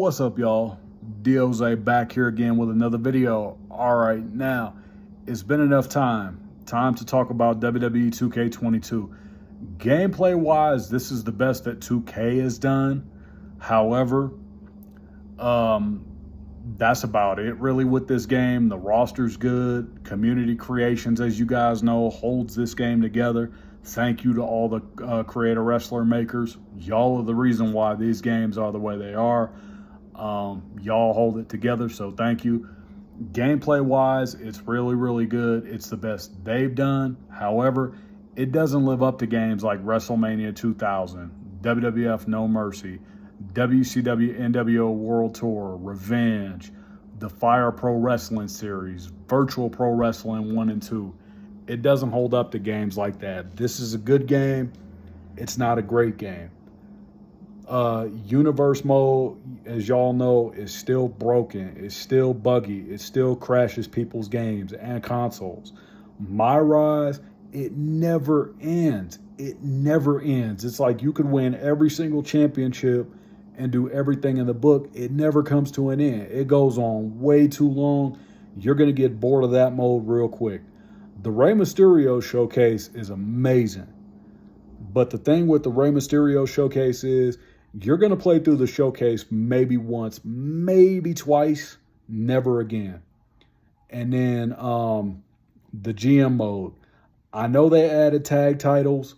What's up, y'all? DOZ back here again with another video. All right, now it's been enough time to talk about WWE 2K22. Gameplay wise, this is the best that 2K has done. However, that's about it really with this game. The roster's good. Community Creations, as you guys know, holds this game together. Thank you to all the creator wrestler makers. Y'all are the reason why these games are the way they are. Y'all hold it together, so thank you. Gameplay wise, it's really good. It's the best they've done. However, it doesn't live up to games like WrestleMania 2000, WWF No Mercy, WCW NWO World Tour, Revenge, the Fire Pro Wrestling Series, Virtual Pro Wrestling 1 and 2. It doesn't hold up to games like that. This is a good game. It's not a great game. Universe mode, as y'all know, is still broken. It's still buggy. It still crashes people's games and consoles. My Rise, it never ends. It never ends. It's like you could win every single championship and do everything in the book. It never comes to an end. It goes on way too long. You're going to get bored of that mode real quick. The Rey Mysterio showcase is amazing. But the thing with the Rey Mysterio showcase is you're going to play through the showcase maybe once, maybe twice, never again. And then the GM mode. I know they added tag titles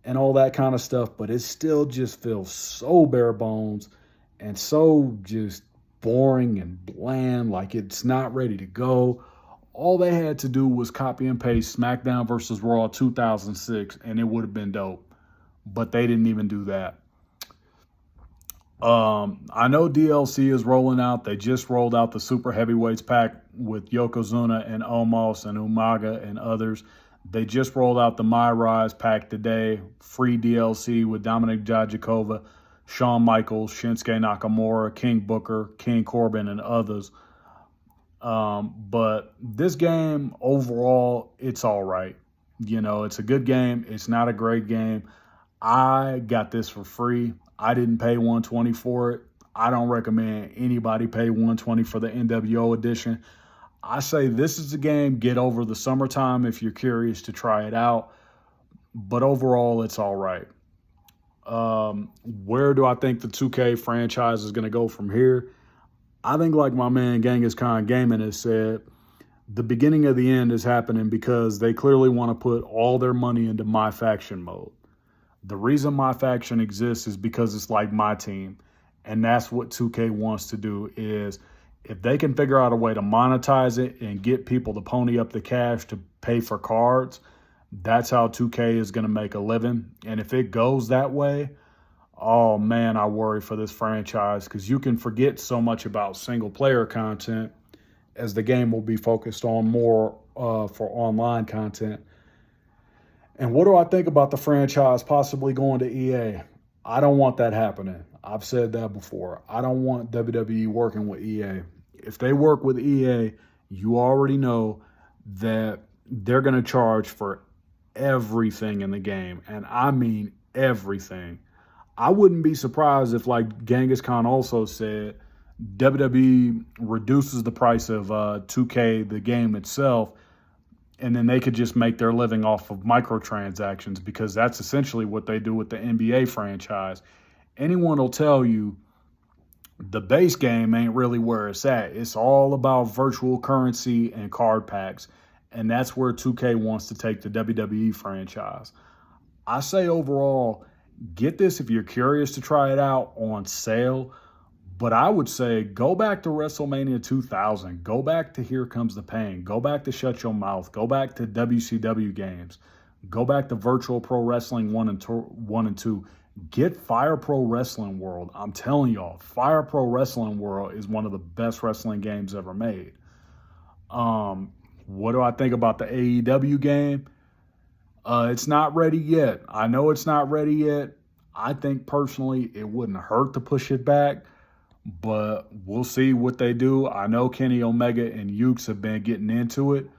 and all that kind of stuff, but it still just feels so bare bones and so just boring and bland, like it's not ready to go. All they had to do was copy and paste SmackDown vs. Raw 2006, and it would have been dope. But they didn't even do that. I know DLC is rolling out. They just rolled out the Super Heavyweights pack with Yokozuna and Omos and Umaga and others. They just rolled out the My Rise pack today. Free DLC with Dominik Dijakovic, Shawn Michaels, Shinsuke Nakamura, King Booker, King Corbin, and others. But this game, overall, it's all right. You know, it's a good game. It's not a great game. I got this for free. I didn't pay $120 for it. I don't recommend anybody pay $120 for the NWO edition. I say this is a game, get over the summertime if you're curious to try it out. But overall, it's all right. Where do I think the 2K franchise is going to go from here? I think, like my man Genghis Khan Gaming has said, the beginning of the end is happening because they clearly want to put all their money into My Faction mode. The reason My Faction exists is because it's like my team. And that's what 2K wants to do is if they can figure out a way to monetize it and get people to pony up the cash to pay for cards, that's how 2K is going to make a living. And if it goes that way, oh man, I worry for this franchise because you can forget so much about single player content as the game will be focused on more for online content. And what do I think about the franchise possibly going to EA? I don't want that happening. I've said that before. I don't want WWE working with EA. If they work with EA, you already know that they're going to charge for everything in the game. And I mean everything. I wouldn't be surprised if, like Genghis Khan also said, WWE reduces the price of 2K, the game itself, and then they could just make their living off of microtransactions because that's essentially what they do with the NBA franchise. Anyone will tell you the base game ain't really where it's at. It's all about virtual currency and card packs, and that's where 2K wants to take the WWE franchise. I say overall, get this if you're curious to try it out on sale. But I would say go back to WrestleMania 2000. Go back to Here Comes the Pain. Go back to Shut Your Mouth. Go back to WCW games. Go back to Virtual Pro Wrestling 1 and 2. Get Fire Pro Wrestling World. I'm telling y'all, Fire Pro Wrestling World is one of the best wrestling games ever made. What do I think about the AEW game? It's not ready yet. I know it's not ready yet. I think personally it wouldn't hurt to push it back. But we'll see what they do. I know Kenny Omega and Ukes have been getting into it.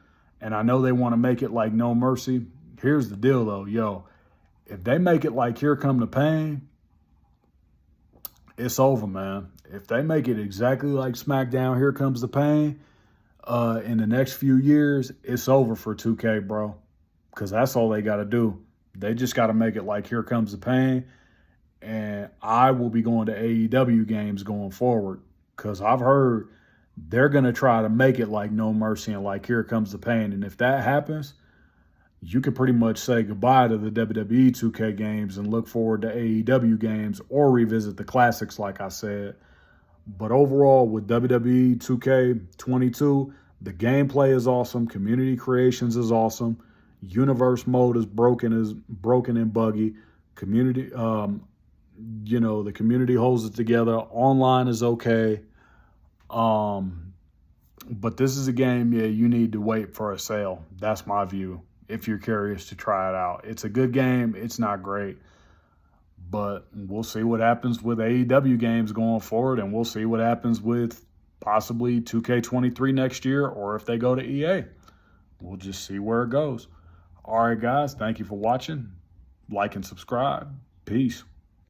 And I know they want to make it like No Mercy. Here's the deal, though. If they make it like Here Come the Pain, it's over, man. If they make it exactly like SmackDown, Here Comes the Pain, in the next few years, it's over for 2K, bro. Because that's all they got to do. They just got to make it like Here Comes the Pain. And I will be going to AEW games going forward. Because I've heard they're going to try to make it like No Mercy and like Here Comes the Pain. And if that happens, you can pretty much say goodbye to the WWE 2K games and look forward to AEW games or revisit the classics, like I said. But overall, with WWE 2K22, the gameplay is awesome. Community creations is awesome. Universe mode is broken and buggy. Community, the community holds it together. Online is okay. But this is a game, you need to wait for a sale. That's my view. If you're curious to try it out, it's a good game. It's not great. But we'll see what happens with AEW games going forward, and we'll see what happens with possibly 2K23 next year, or if they go to EA. We'll just see where it goes. All right, guys, thank you for watching. Like and subscribe. Peace.